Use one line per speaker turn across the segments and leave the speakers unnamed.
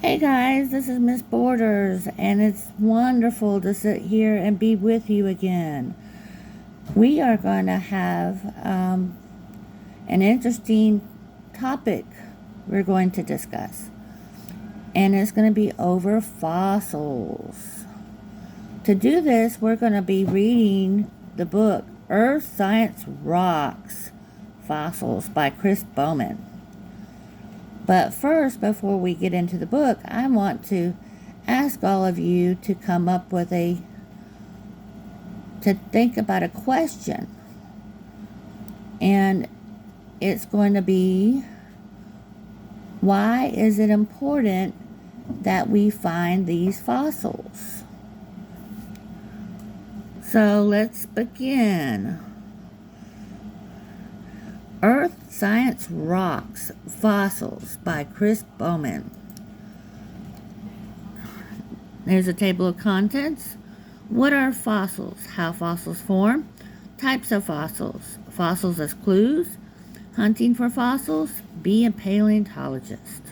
Hey guys, this is Miss Borders, and it's wonderful to sit here and be with you again. We are going to have an interesting topic we're going to discuss, and it's going to be over fossils. To do this, we're going to be reading the book Earth Science Rocks Fossils by Chris Bowman. But first, before we get into the book, I want to ask all of you to come up with to think about a question. And it's going to be, why is it important that we find these fossils? So let's begin. Earth Science Rocks Fossils by Chris Bowman. There's a table of contents. What are fossils? How fossils form. Types of fossils. Fossils as clues. Hunting for fossils. Be a paleontologist.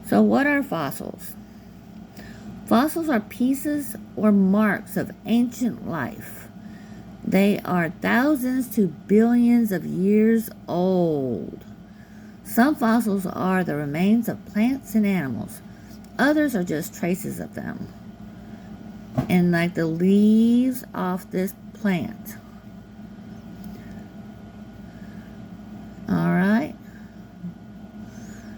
So what are fossils? Fossils are pieces or marks of ancient life. They are thousands to billions of years old. Some fossils are the remains of plants and animals. Others are just traces of them. And like the leaves off this plant. All right.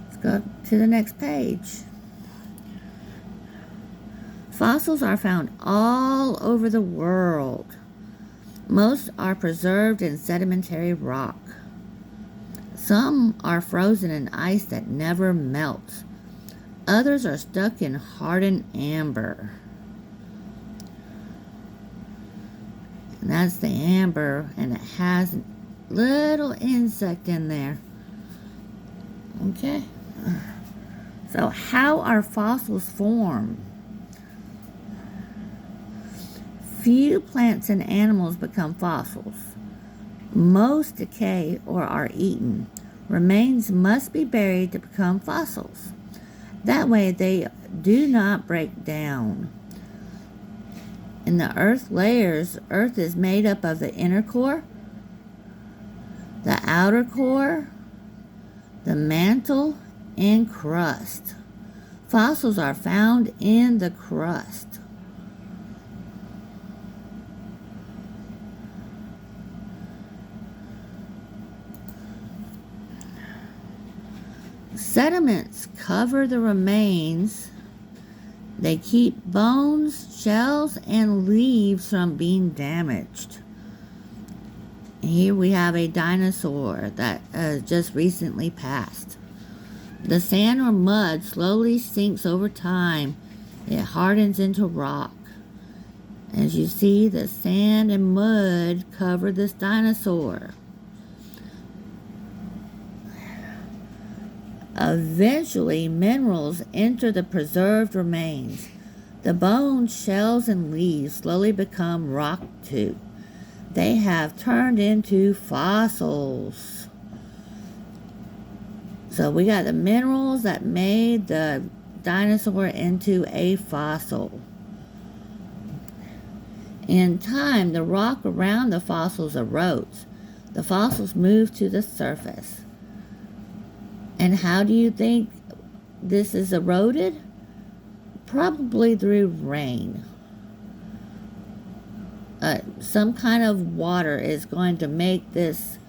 Let's go to the next page. Fossils are found all over the world. Most are preserved in sedimentary rock. Some are frozen in ice that never melts. Others are stuck in hardened amber. And that's the amber, and it has a little insect in there. Okay. So how are fossils formed? Few plants and animals become fossils. Most decay or are eaten. Remains must be buried to become fossils. That way they do not break down. In the earth layers, earth is made up of the inner core, the outer core, the mantle, and crust. Fossils are found in the crust. Sediments cover the remains. They keep bones, shells, and leaves from being damaged. Here we have a dinosaur that just recently passed. The sand or mud slowly sinks over time. It hardens into rock. As you see, the sand and mud cover this dinosaur. Eventually, minerals enter the preserved remains. The bones, shells, and leaves slowly become rock too. They have turned into fossils. So we got the minerals that made the dinosaur into a fossil. In time, the rock around the fossils erodes. The fossils move to the surface. And how do you think this is eroded? Probably through rain. Some kind of water is going to make this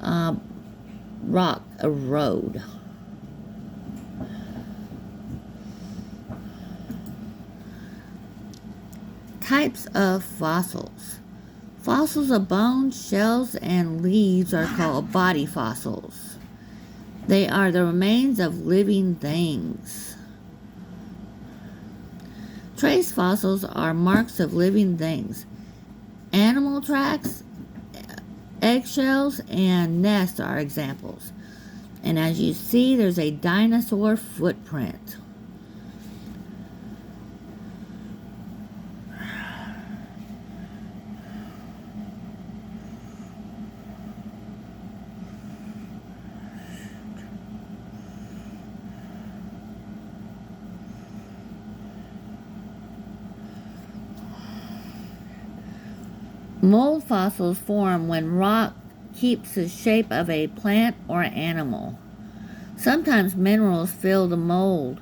rock erode. Types of fossils. Fossils of bones, shells, and leaves are called body fossils. They are the remains of living things. Trace fossils are marks of living things. Animal tracks, eggshells, and nests are examples. And as you see, there's a dinosaur footprint. Mold fossils form when rock keeps the shape of a plant or animal. Sometimes minerals fill the mold.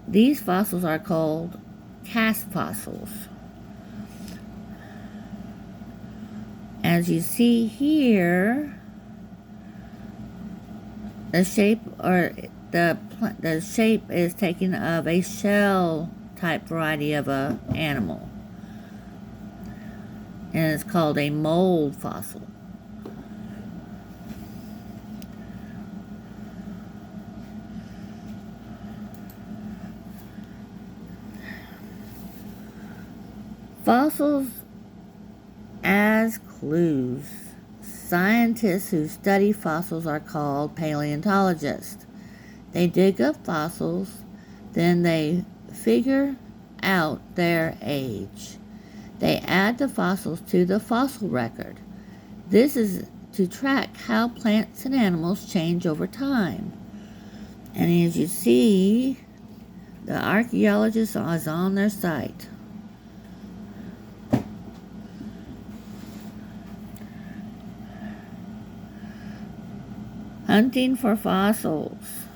These fossils are called cast fossils. As you see here, the shape is taken of a shell type variety of a animal, and it's called a mold fossil. Fossils as clues. Scientists who study fossils are called paleontologists. They dig up fossils, then they figure out their age. They add the fossils to the fossil record. This is to track how plants and animals change over time. And as you see, the archaeologist is on their site. Hunting for fossils.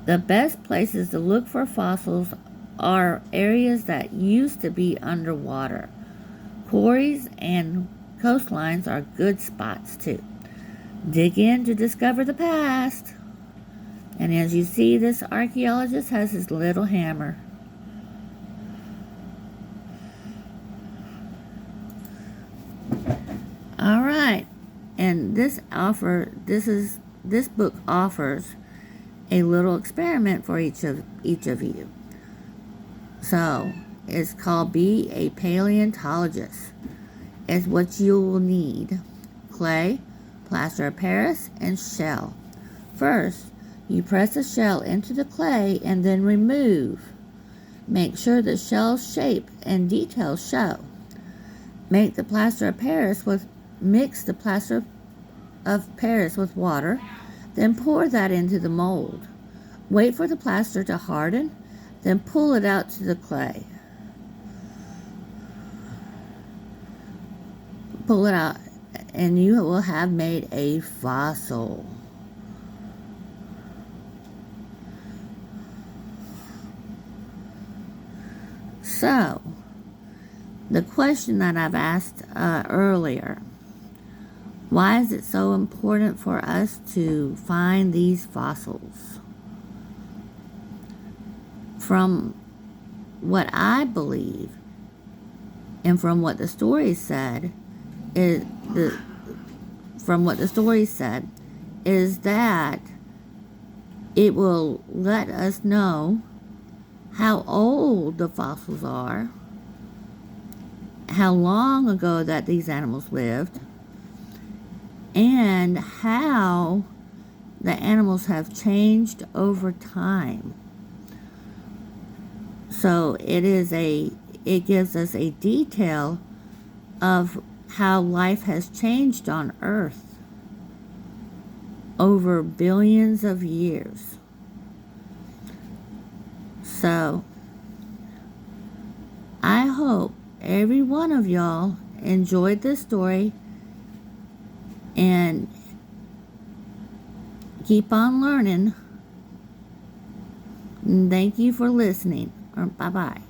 The best places to look for fossils are areas that used to be underwater. Quarries and coastlines are good spots too. Dig in to discover the past. And as you see, this archaeologist has his little hammer. All right, and this book offers a little experiment for each of you. So it's called Be a Paleontologist. It's what you will need: clay, plaster of Paris, and shell. First, you press the shell into the clay and then remove. Make sure the shell's shape and details show. Make the plaster of Paris Mix the plaster of Paris with water, then pour that into the mold. Wait for the plaster to harden, then pull it out to the clay. Pull it out, and you will have made a fossil. So, the question that I've asked earlier: why is it so important for us to find these fossils? From what I believe, and from what the story said, is that it will let us know how old the fossils are, how long ago that these animals lived, and how the animals have changed over time. So it gives us a detail of how life has changed on Earth over billions of years. So I hope every one of y'all enjoyed this story and keep on learning. Thank you for listening. Bye-bye.